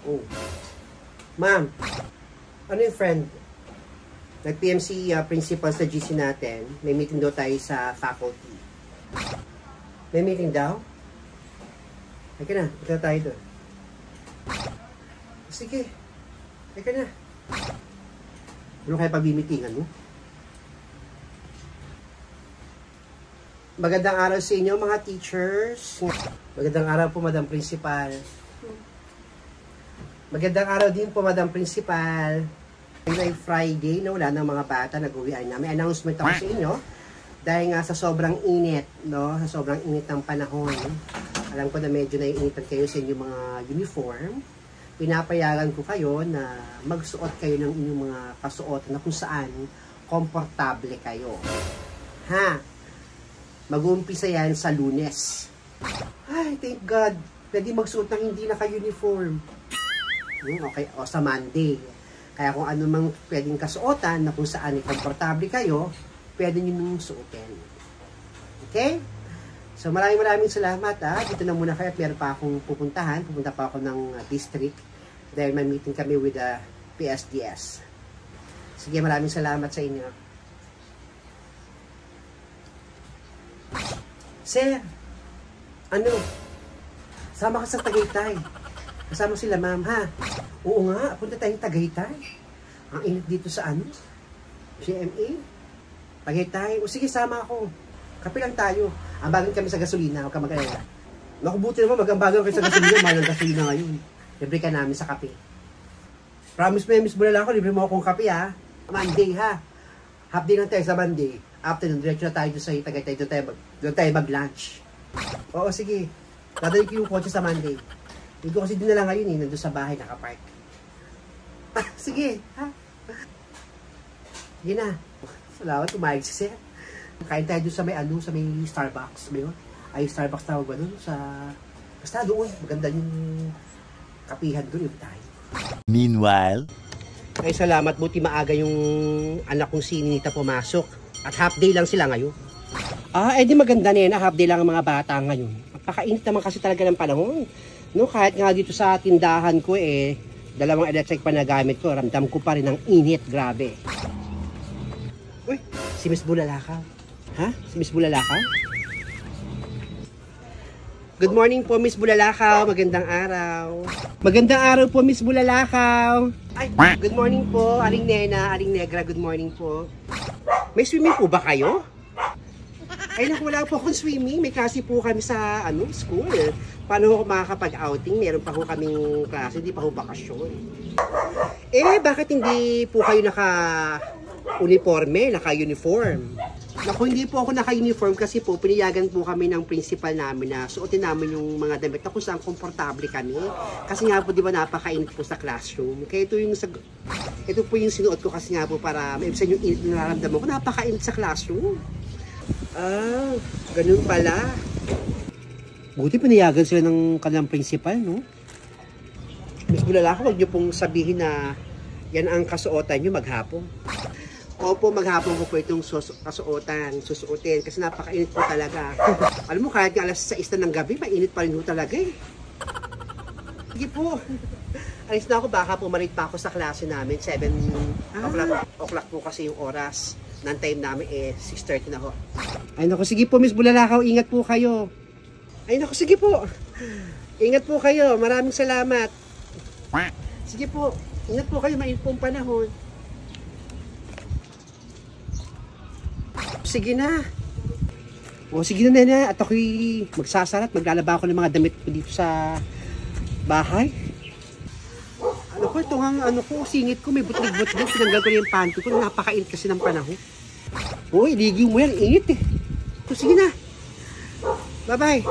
Oh. Ma'am, ano yung friend? Nag-PMC principal sa GC natin. May meeting daw tayo sa faculty. May meeting daw? Teka na, punta tayo doon. Sige, teka na. Ano kaya pag-meetingan mo? Magandang araw sa inyo mga teachers. Magandang araw po Madam Principal. Magandang araw din po Madam Principal. Ay Friday na wala ng mga bata nag-uwian na. May announcement ako sa inyo. Dahil nga sa sobrang init, no? Sa sobrang init ng panahon. Alam ko na medyo naiinitan kayo sa inyong mga uniform. Pinapayagan ko kayo na magsuot kayo ng inyong mga kasuotan na kung saan komportable kayo. Ha? Mag-uumpisa yan sa Lunes. Ay, thank God. Pwede magsuot ng hindi naka-uniform. Okay, o sa Monday. Kaya kung ano mang pwedeng kasuotan na kung saan komportable kayo, pwede nyo nung suotin. Okay? So maraming salamat ha. Dito na muna kayo at meron pa akong pupuntahan. Pupunta pa ako ng district dahil may meeting kami with the PSDS. Sige, maraming salamat sa inyo. Sir, ano? Sama ka sa Tagaytay. Kasama sila ma'am ha. Oo nga, punta tayong Tagaytay. Ang init dito sa ano? GMA? Tagaytay. O sige, sama ako. Kape lang tayo. Ambagan kami sa gasolina. Huwag ka mag-alala. Nakubuti naman, mag-ambagan kayo sa gasolina. Mahal ang gasolina ngayon. Libre ka namin sa kape. Promise mo, Miss Bulala ko, libre mo akong kape ha. Monday ha. Half day lang tayo sa Monday. Afternoon, diretso na tayo sa Tagaytay. Doon tayo mag-lunch. Oo, sige. Dadali ko yung kotse sa Monday. Hindi ko kasi dinala ngayon eh. Nandun sa bahay, nakapark. Sige, ha? Sige na. Salamat, tumayag si Sir. Kain tayo doon sa may sa may Starbucks. May ay, Starbucks tawag ba doon? Basta doon. Maganda yung kapihan doon. Yung tayo. Meanwhile. Ay, salamat. Buti maaga yung anak kong si Nita pumasok. At half day lang sila ngayon. Edi maganda na half day lang ang mga bata ngayon. Napakainit naman kasi talaga ng panahon. No, kahit nga dito sa tindahan ko dalawang electric pa na gamit ko, ramdam ko pa rin ang init, grabe. Uy, si Miss Bulalakaw. Ha? Si Miss Bulalakaw? Good morning po, Miss Bulalakaw. Magandang araw. Magandang araw po, Miss Bulalakaw. Ay, good morning po, Aling Nena, Aling Negra, good morning po. May swimming po ba kayo? Ay naku, wala po akong swimming. May klase po kami sa school. Paano ako makakapag-outing? Meron pa po kaming klase, hindi pa po bakasyon. Bakit hindi po kayo naka-uniforme, naka-uniform? Naku, hindi po ako naka-uniform kasi po piniyagan po kami ng principal namin na suotin namin yung mga damit na kung saan komportable kami. Kasi nga po, di ba, napakainit po sa classroom. Kaya ito po yung sinuot ko kasi nga po para maibsan yung init na nararamdaman ko. Napakainit sa classroom. Ganun pala. Buti pinayagan sila ng kanilang principal, no? Miss Bulalakaw, huwag niyo pong sabihin na yan ang kasuotan niyo maghapon. Opo, maghapon ko po itong susuotin kasi napakainit po talaga. Alam mo, kahit nga alas 6 na ng gabi, mainit pa rin po talaga eh. Sige po. Alis na ako, baka pumalit pa ako sa klase namin. 7 o'clock po kasi yung oras. Ng time namin 6:30 na ho. Ay naku, sige po Miss Bulalakaw, ingat po kayo. Ay naku, sige po. Ingat po kayo, maraming salamat. Sige po, ingat po kayo, mainit po ang panahon. Sige na. O sige na nena, at ako'y magsasalat, maglalaba ako ng mga damit ko dito sa bahay. Ano ko, ito nga singit ko, may butlig-butlig, tinanggal ko na yung panty ko, napakainit kasi ng panahon. Uy, liging mo yan, init eh. So, sige na. Bye-bye.